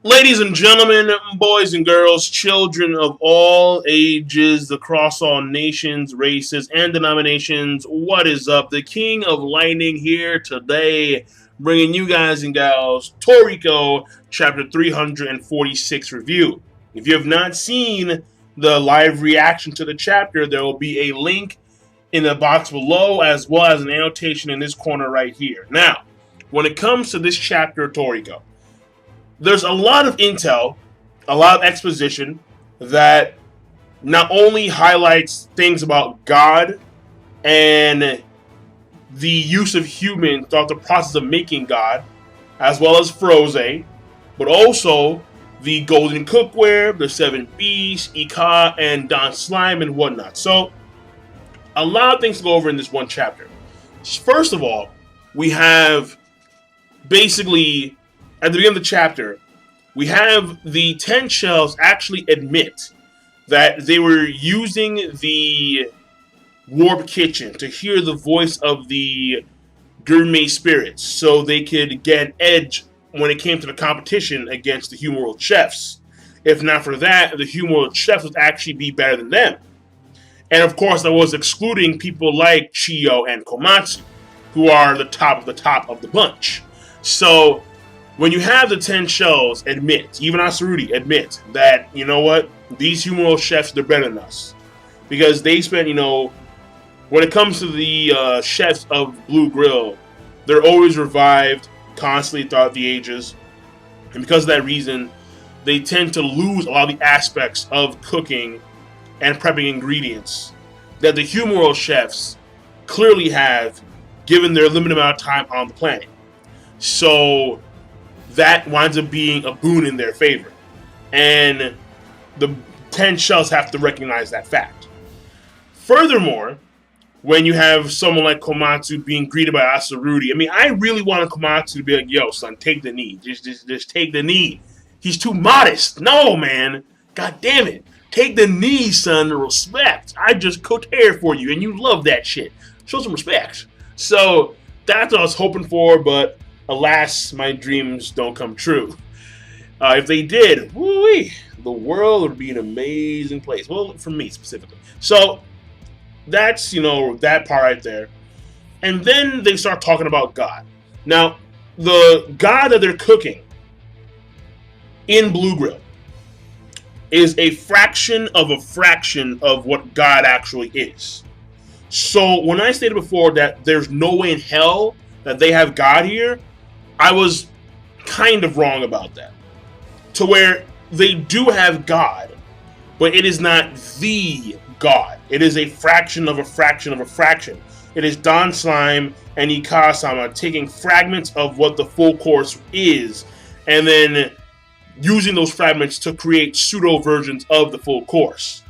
Ladies and gentlemen, boys and girls, children of all ages, across all nations, races, and denominations, what is up? The King of Lightning here today, bringing you guys and gals Toriko chapter 346 review. If you have not seen the live reaction to the chapter, there will be a link in the box below as well as an annotation in this corner right here. Now, when it comes to this chapter, Toriko, there's a lot of intel, a lot of exposition that not only highlights things about God and the use of humans throughout the process of making God, as well as Froese, but also the golden cookware, the seven beasts, Ika, and Don Slime, and whatnot. So, a lot of things to go over in this one chapter. First of all, we have basically, at the beginning of the chapter, we have the 10 shells actually admit that they were using the warp kitchen to hear the voice of the gourmet spirits so they could get an edge when it came to the competition against the Human World chefs. If not for that, the Human World chefs would actually be better than them. And of course, that was excluding people like Chiyo and Komatsu, who are the top of the bunch. So, when you have the 10 shells admit, even Asaruti admit, that, you know what, these Human World chefs, they're better than us. Because they spent, when it comes to the chefs of Blue Grill, they're always revived constantly throughout the ages. And because of that reason, they tend to lose a lot of the aspects of cooking and prepping ingredients that the Human World chefs clearly have, given their limited amount of time on the planet. So that winds up being a boon in their favor. And the 10 shells have to recognize that fact. Furthermore, when you have someone like Komatsu being greeted by Asaruti, I really wanted Komatsu to be like, yo, son, take the knee. Just take the knee. He's too modest. No, man. God damn it. Take the knee, son. Respect. I just cooked air for you, and you love that shit. Show some respect. So, that's what I was hoping for, but alas, my dreams don't come true. If they did, woo-wee, the world would be an amazing place. Well, for me specifically. So, that's, that part right there. And then they start talking about God. Now, the God that they're cooking in Blue Grill is a fraction of what God actually is. So, when I stated before that there's no way in hell that they have God here, I was kind of wrong about that. To where they do have God, but it is not the God. It is a fraction of a fraction of a fraction. It is Don Slime and Ika-sama taking fragments of what the full course is, and then using those fragments to create pseudo versions of the full course.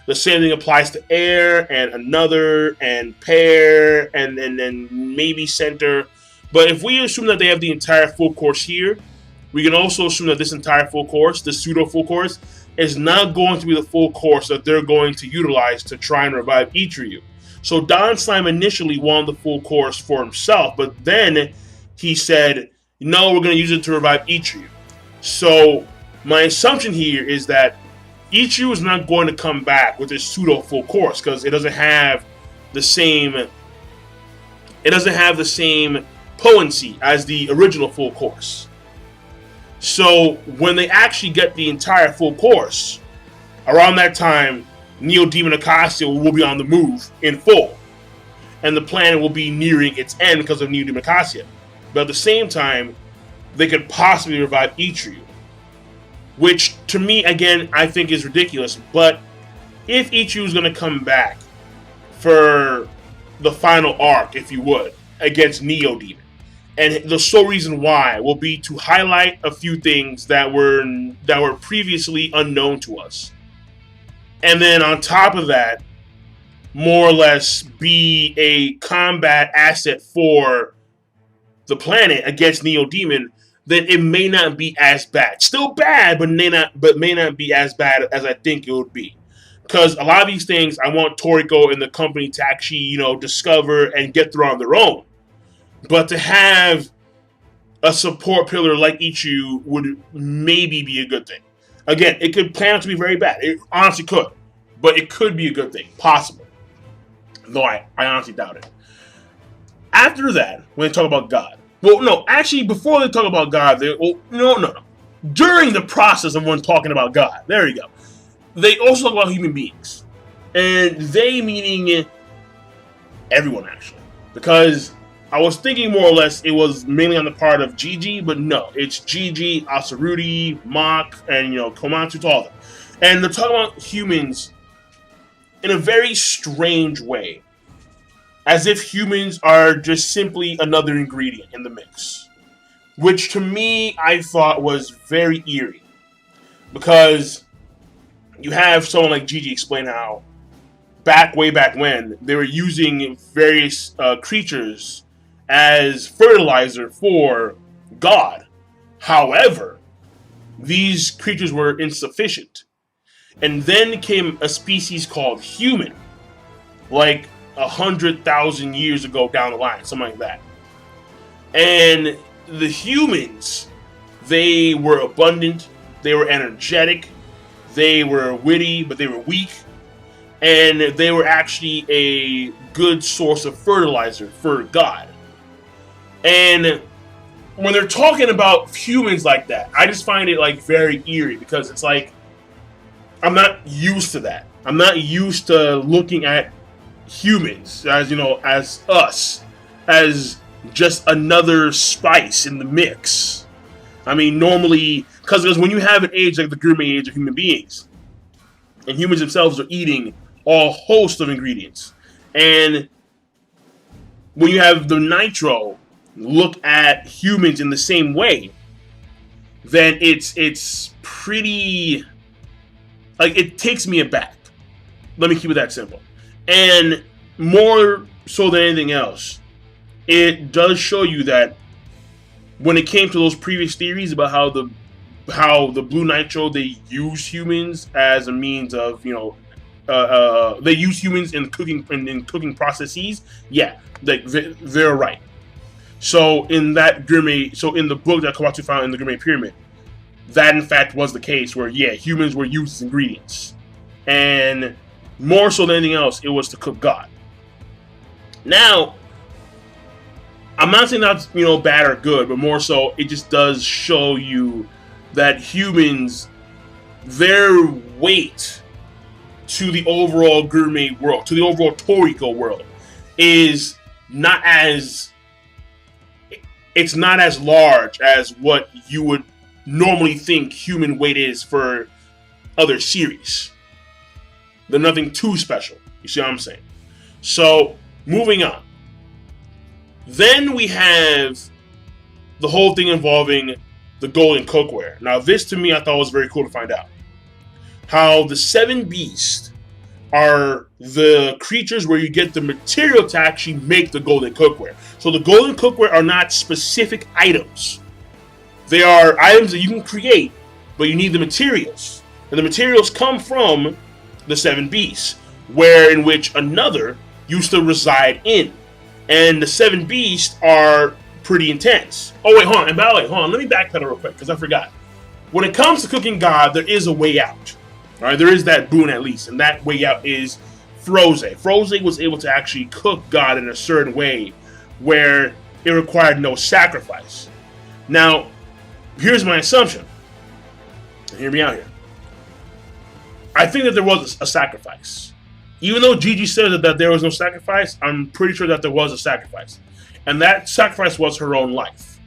The same thing applies to air and another and pear and then maybe center. But if we assume that they have the entire full course here, we can also assume that this entire full course, the pseudo full course, is not going to be the full course that they're going to utilize to try and revive Ichiryu. So Don Slime initially wanted the full course for himself, but then he said, no, we're going to use it to revive Ichiryu. So my assumption here is that Ichiryu is not going to come back with his pseudo full course because it doesn't have the same potency as the original full course. So when they actually get the entire full course, around that time, Neo Demon Acacia will be on the move in full. And the plan will be nearing its end because of Neo Demon Acacia. But at the same time, they could possibly revive Ichiryu. Which, to me, again, I think is ridiculous. But if Ichiryu is going to come back for the final arc, if you would, against Neo Demon, and the sole reason why will be to highlight a few things that were previously unknown to us. And then on top of that, more or less be a combat asset for the planet against Neo Demon, then it may not be as bad. Still bad, but may not be as bad as I think it would be. Because a lot of these things I want Toriko and the company to actually, discover and get through on their own. But to have a support pillar like Ichu would maybe be a good thing. Again, it could plan out to be very bad. It honestly could. But it could be a good thing. Possible. Though I honestly doubt it. After that, when they talk about God. Well, no, actually, before they talk about God, no. During the process of when talking about God, there you go. They also talk about human beings. And they meaning everyone, actually. Because I was thinking more or less it was mainly on the part of Jiji, but no. It's Jiji, Asaruti, Mach, and, Komatsu to all of them. And they're talking about humans in a very strange way. As if humans are just simply another ingredient in the mix. Which to me, I thought was very eerie. Because you have someone like Jiji explain how way back when, they were using various creatures as fertilizer for God. However, these creatures were insufficient. And then came a species called human. Like 100,000 years ago down the line, something like that. And the humans, they were abundant, they were energetic, they were witty, but they were weak, and they were actually a good source of fertilizer for God. And when they're talking about humans like that, I just find it like very eerie, because it's like, I'm not used to that. I'm not used to looking at humans as as us, as just another spice in the mix. I mean, normally, because when you have an age like the gourmet age of human beings, and humans themselves are eating a host of ingredients, and when you have the nitro look at humans in the same way, then it's pretty, like, it takes me aback. Let me keep it that simple. And more so than anything else, it does show you that when it came to those previous theories about how the blue nitro, they use humans as a means of they use humans in cooking processes. Yeah, they're right. So in the book that Kawato found in the Gourmet Pyramid, that in fact was the case where humans were used as ingredients, and more so than anything else, it was to cook God. Now, I'm not saying that's bad or good, but more so it just does show you that humans, their weight to the overall gourmet world, to the overall Toriko world, is not as large as what you would normally think human weight is for other series. They're nothing too special. You see what I'm saying? So, moving on. Then we have the whole thing involving the golden cookware. Now, this to me I thought was very cool to find out. How the 7 beasts are the creatures where you get the material to actually make the golden cookware. So the golden cookware are not specific items. They are items that you can create, but you need the materials. And the materials come from the 7 beasts, in which another used to reside in. And the 7 beasts are pretty intense. Oh wait, hold on. And by the way, hold on. Let me backpedal real quick, because I forgot. When it comes to cooking God, there is a way out. All right, there is that boon at least, and that way out is Froese. Froese was able to actually cook God in a certain way where it required no sacrifice. Now, here's my assumption. Hear me out here. I think that there was a sacrifice. Even though Jiji said that there was no sacrifice, I'm pretty sure that there was a sacrifice. And that sacrifice was her own life.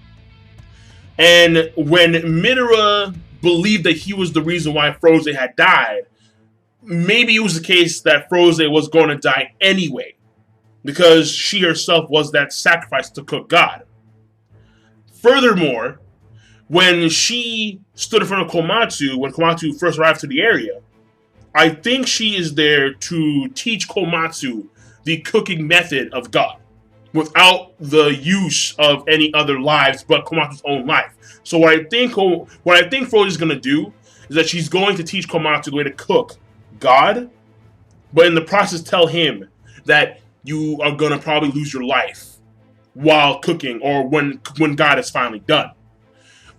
And when Minora believed that he was the reason why Froese had died, maybe it was the case that Froese was going to die anyway, because she herself was that sacrifice to cook God. Furthermore, when she stood in front of Komatsu, when Komatsu first arrived to the area, I think she is there to teach Komatsu the cooking method of God, without the use of any other lives but Komatsu's own life. So what I think Froese is going to do is that she's going to teach Komatsu the way to cook God, but in the process tell him that you are going to probably lose your life while cooking or when God is finally done.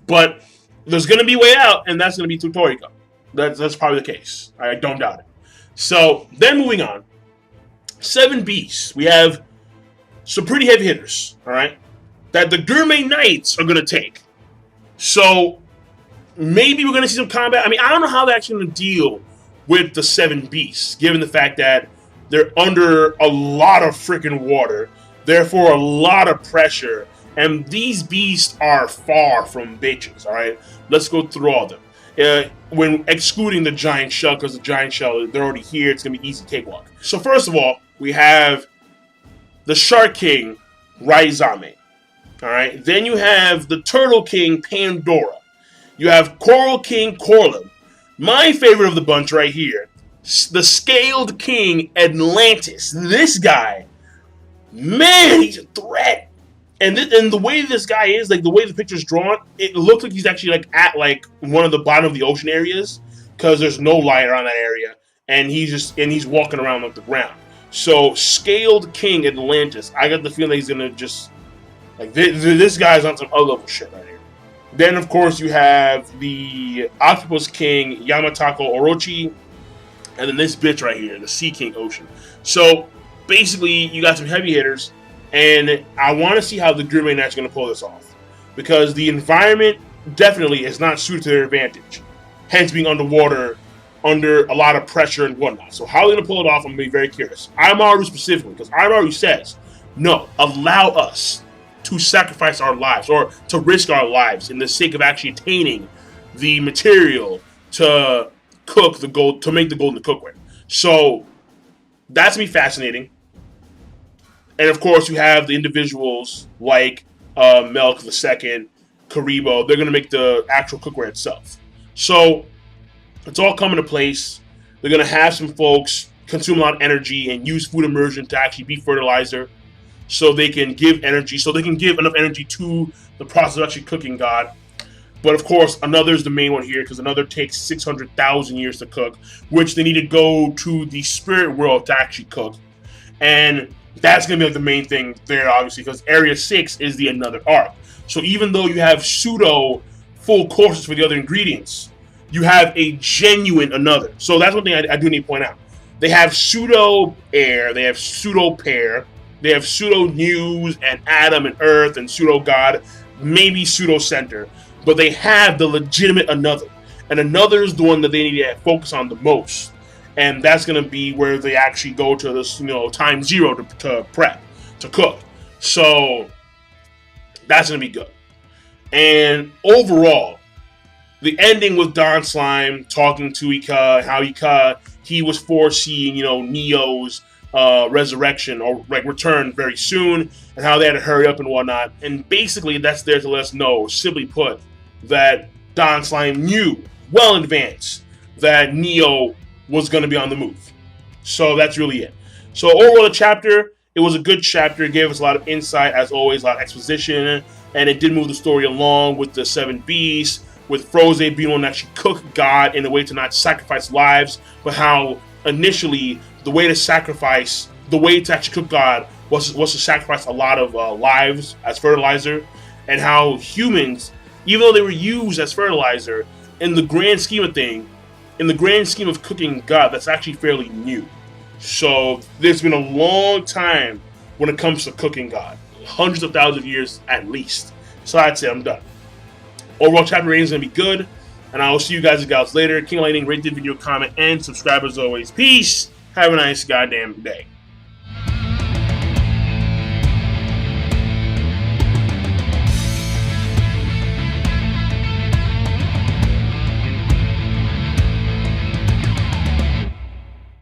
But there's going to be a way out, and that's going to be through Toriko. That's probably the case. I don't doubt it. So then moving on, 7 beasts. We have some pretty heavy hitters, all right, that the Gourmet Knights are going to take. So maybe we're going to see some combat. I mean, I don't know how they're actually going to deal with the 7 beasts, given the fact that they're under a lot of freaking water, therefore a lot of pressure, and these beasts are far from bitches, all right? Let's go through all of them. When excluding the giant shell, because the giant shell, they're already here, it's going to be easy cakewalk. So first of all, we have the Shark King, Raizame. All right. Then you have the Turtle King, Pandora. You have Coral King, Corlin. My favorite of the bunch right here, the Scaled King, Atlantis. This guy, man, he's a threat. And the way this guy is, like the way the picture's drawn, it looks like he's actually like at like one of the bottom of the ocean areas, because there's no light around that area, and he's walking around like the ground. So Scaled King Atlantis, I got the feeling he's gonna just like this guy's on some other level shit right here. Then of course you have the Octopus King Yamatako Orochi, and then this bitch right here, the Sea King Ocean. So basically you got some heavy hitters. And I want to see how the Gourmet Knights are going to pull this off. Because the environment definitely is not suited to their advantage. Hence being underwater, under a lot of pressure and whatnot. So how are they going to pull it off? I'm going to be very curious. Amaru specifically, because Amaru says, no, allow us to sacrifice our lives, or to risk our lives in the sake of actually attaining the material to cook the gold, to make the golden cookware. So that's going to be fascinating. And of course, you have the individuals like Milk II, Karibo. They're going to make the actual cookware itself. So it's all coming to place. They're going to have some folks consume a lot of energy and use food immersion to actually be fertilizer, so they can give energy, so they can give enough energy to the process of actually cooking God. But of course, another is the main one here, because another takes 600,000 years to cook, which they need to go to the spirit world to actually cook. And that's going to be like the main thing there, obviously, because Area 6 is the another arc. So even though you have pseudo full courses for the other ingredients, you have a genuine another. So that's one thing I do need to point out. They have pseudo air, they have pseudo pear, they have pseudo news and Adam and Earth and pseudo God, maybe pseudo center, but they have the legitimate another. And another is the one that they need to focus on the most. And that's going to be where they actually go to this, time 0 to prep, to cook. So that's going to be good. And overall, the ending with Don Slime talking to Ika, how Ika, he was foreseeing, Neo's resurrection or like return very soon, and how they had to hurry up and whatnot. And basically, that's there to let us know, simply put, that Don Slime knew well in advance that Neo was going to be on the move. So that's really it. So overall, the chapter, it was a good chapter. It gave us a lot of insight, as always, a lot of exposition, and it did move the story along with the 7 beasts, with Froese being able to actually cook God in a way to not sacrifice lives, but how initially the way to actually cook God was to sacrifice a lot of lives as fertilizer, and how humans, even though they were used as fertilizer, in the grand scheme of things, in the grand scheme of cooking God, that's actually fairly new. So there's been a long time when it comes to cooking God. Hundreds of thousands of years at least. So I'd say I'm done. Overall chapter rating is going to be good. And I will see you guys and gals later. King of Lightning, rate the video, comment, and subscribe as always. Peace. Have a nice goddamn day.